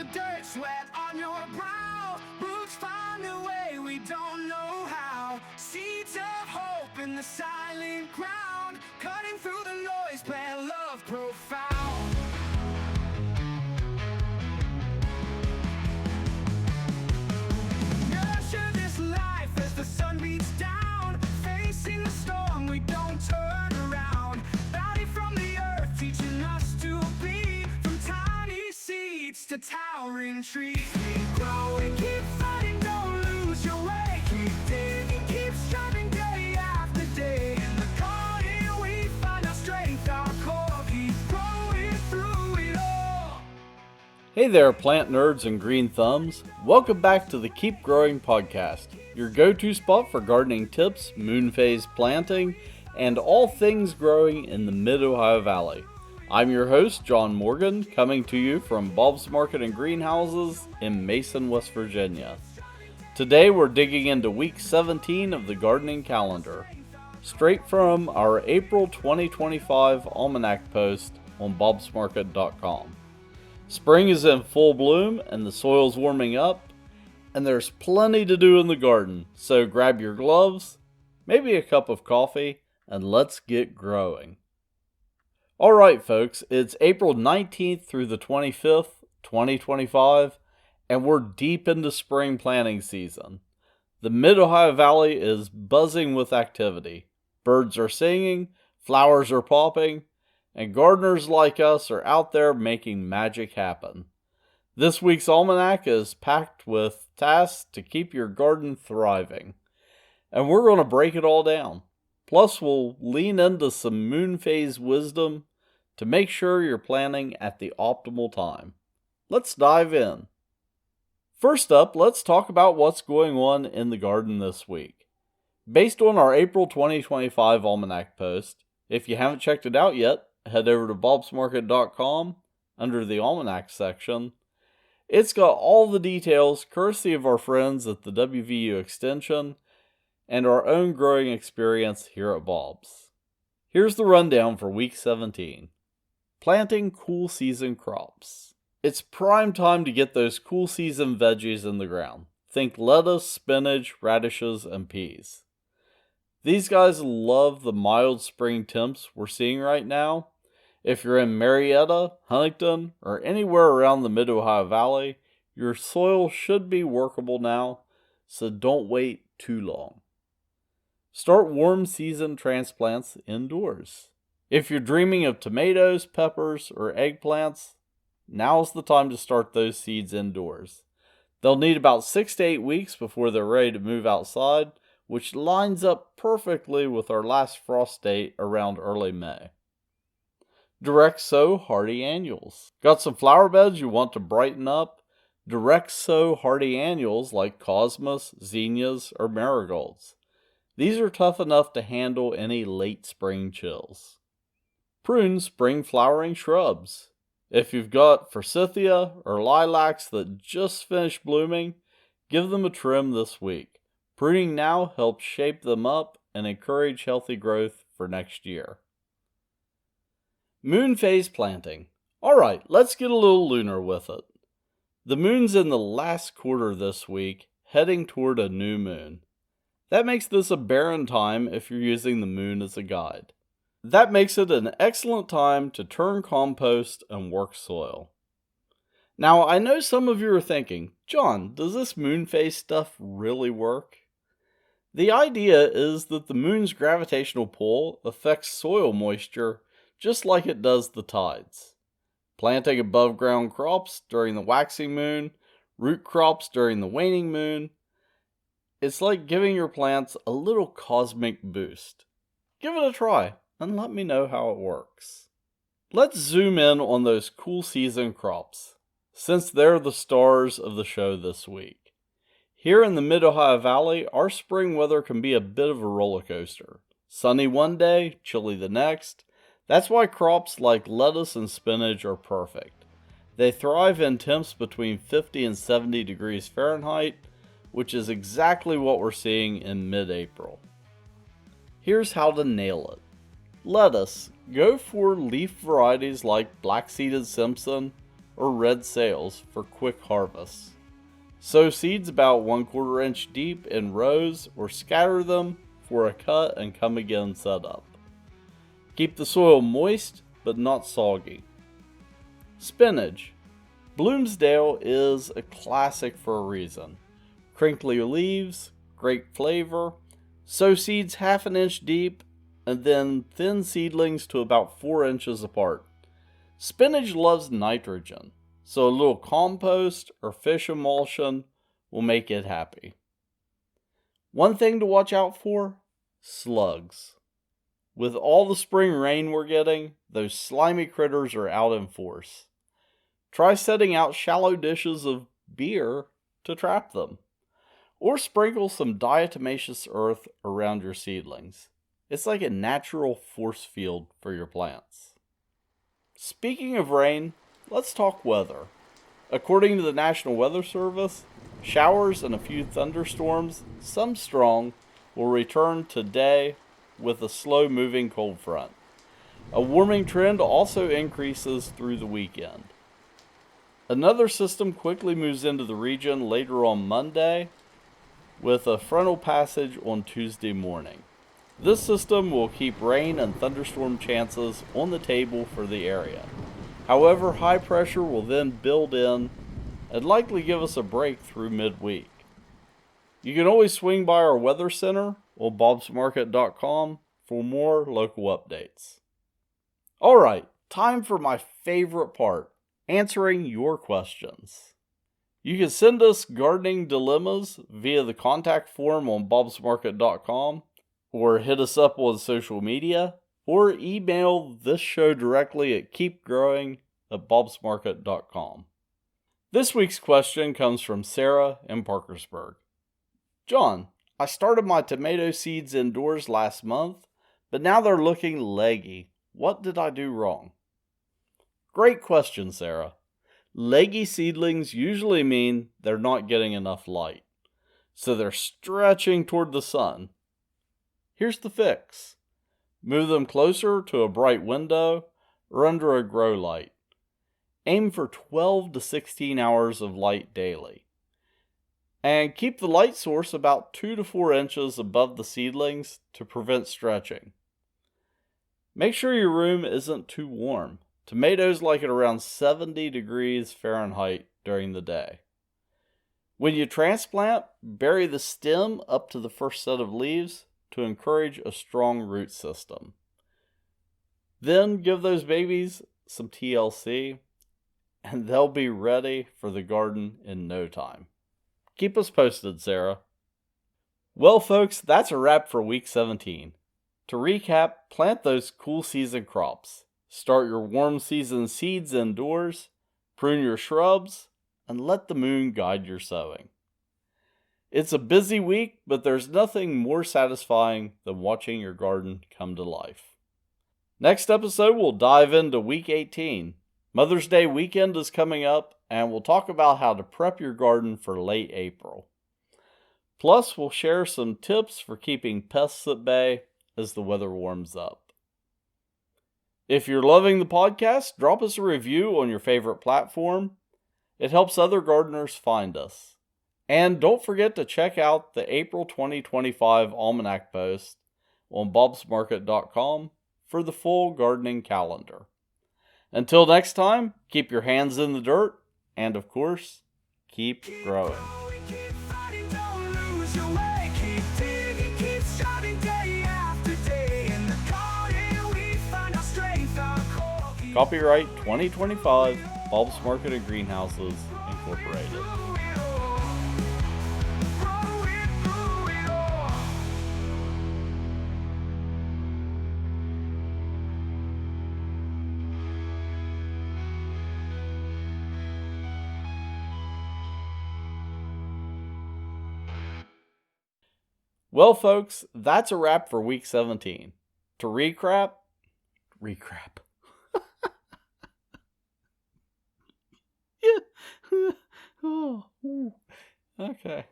the dirt, sweat on your brow. Roots find a way, we don't know how. Seeds of hope in the silent ground. Cutting through the noise, plant love profound. Nurture this life as the sun beats down. Facing the storm, we don't turn around. Bounty from the earth, teaching us to be. From tiny seeds to towering trees. Keep growing, keep fighting, don't lose your way. Keep digging, keep striving day after day. In the garden we find our strength, our core. Keep growing through it all. Hey there, plant nerds and green thumbs. Welcome back to the Keep Growing podcast, your go-to spot for gardening tips, moon phase planting, and all things growing in the Mid-Ohio Valley. I'm your host, John Morgan, coming to you from Bob's Market and Greenhouses in Mason, West Virginia. Today we're digging into week 17 of the gardening calendar, straight from our April 2025 almanac post on bobsmarket.com. Spring is in full bloom and the soil's warming up, and there's plenty to do in the garden, so grab your gloves, maybe a cup of coffee, and let's get growing. Alright folks, it's April 19th through the 25th, 2025, and we're deep into spring planting season. The Mid-Ohio Valley is buzzing with activity. Birds are singing, flowers are popping, and gardeners like us are out there making magic happen. This week's almanac is packed with tasks to keep your garden thriving, and we're going to break it all down. Plus, we'll lean into some moon phase wisdom to make sure you're planting at the optimal time. Let's dive in. First up, let's talk about what's going on in the garden this week. Based on our April 2025 almanac post, if you haven't checked it out yet, head over to bobsmarket.com under the almanac section. It's got all the details courtesy of our friends at the WVU Extension and our own growing experience here at Bob's. Here's the rundown for week 17. Planting cool season crops. It's prime time to get those cool season veggies in the ground. Think lettuce, spinach, radishes, and peas. These guys love the mild spring temps we're seeing right now. If you're in Marietta, Huntington, or anywhere around the Mid-Ohio Valley, your soil should be workable now, so don't wait too long. Start warm season transplants indoors. If you're dreaming of tomatoes, peppers, or eggplants, now's the time to start those seeds indoors. They'll need about 6 to 8 weeks before they're ready to move outside, which lines up perfectly with our last frost date around early May. Direct sow hardy annuals. Got some flower beds you want to brighten up? Direct sow hardy annuals like cosmos, zinnias, or marigolds. These are tough enough to handle any late spring chills. Prune spring flowering shrubs. If you've got forsythia or lilacs that just finished blooming, give them a trim this week. Pruning now helps shape them up and encourage healthy growth for next year. Moon phase planting. Alright, let's get a little lunar with it. The moon's in the last quarter this week, heading toward a new moon. That makes this a barren time if you're using the moon as a guide. That makes it an excellent time to turn compost and work soil. Now, I know some of you are thinking, John, does this moon phase stuff really work? The idea is that the moon's gravitational pull affects soil moisture just like it does the tides. Planting above ground crops during the waxing moon, root crops during the waning moon, it's like giving your plants a little cosmic boost. Give it a try and let me know how it works. Let's zoom in on those cool season crops, since they're the stars of the show this week. Here in the Mid-Ohio Valley, our spring weather can be a bit of a roller coaster. Sunny one day, chilly the next. That's why crops like lettuce and spinach are perfect. They thrive in temps between 50 and 70 degrees Fahrenheit, which is exactly what we're seeing in mid-April. Here's how to nail it. Lettuce, go for leaf varieties like Black-Seeded Simpson or red sails for quick harvests. Sow seeds about 1/4 inch deep in rows or scatter them for a cut and come again setup. Keep the soil moist but not soggy. Spinach. Bloomsdale is a classic for a reason. Crinkly leaves, great flavor. Sow seeds 1/2 inch deep and then thin seedlings to about 4 inches apart. Spinach loves nitrogen, so a little compost or fish emulsion will make it happy. One thing to watch out for: slugs. With all the spring rain we're getting, those slimy critters are out in force. Try setting out shallow dishes of beer to trap them, or sprinkle some diatomaceous earth around your seedlings. It's like a natural force field for your plants. Speaking of rain, let's talk weather. According to the National Weather Service, showers and a few thunderstorms, some strong, will return today with a slow-moving cold front. A warming trend also increases through the weekend. Another system quickly moves into the region later on Monday, with a frontal passage on Tuesday morning. This system will keep rain and thunderstorm chances on the table for the area. However, high pressure will then build in and likely give us a break through midweek. You can always swing by our weather center on bobsmarket.com for more local updates. Alright, time for my favorite part, answering your questions. You can send us gardening dilemmas via the contact form on bobsmarket.com, or hit us up on social media, or email this show directly at keepgrowing@bobsmarket.com. This week's question comes from Sarah in Parkersburg. John, I started my tomato seeds indoors last month, but now they're looking leggy. What did I do wrong? Great question, Sarah. Leggy seedlings usually mean they're not getting enough light, so they're stretching toward the sun. Here's the fix. Move them closer to a bright window or under a grow light. Aim for 12 to 16 hours of light daily. And keep the light source about 2 to 4 inches above the seedlings to prevent stretching. Make sure your room isn't too warm. Tomatoes like it around 70 degrees Fahrenheit during the day. When you transplant, bury the stem up to the first set of leaves to encourage a strong root system. Then give those babies some TLC, and they'll be ready for the garden in no time. Keep us posted, Sarah. Well, folks, that's a wrap for week 17. To recap, plant those cool season crops. Start your warm season seeds indoors, prune your shrubs, and let the moon guide your sowing. It's a busy week, but there's nothing more satisfying than watching your garden come to life. Next episode, we'll dive into week 18. Mother's Day weekend is coming up, and we'll talk about how to prep your garden for late April. Plus, we'll share some tips for keeping pests at bay as the weather warms up. If you're loving the podcast, drop us a review on your favorite platform. It helps other gardeners find us. And don't forget to check out the April 2025 Almanac post on bobsmarket.com for the full gardening calendar. Until next time, keep your hands in the dirt, and of course, keep growing. Keep fighting, don't lose your way. Keep digging, keep striving day after day. In the garden we find our strength, our core. Copyright 2025, Bob's Market and Greenhouses, Incorporated. Well, folks, that's a wrap for week 17. To recap. Yeah. Oh, okay.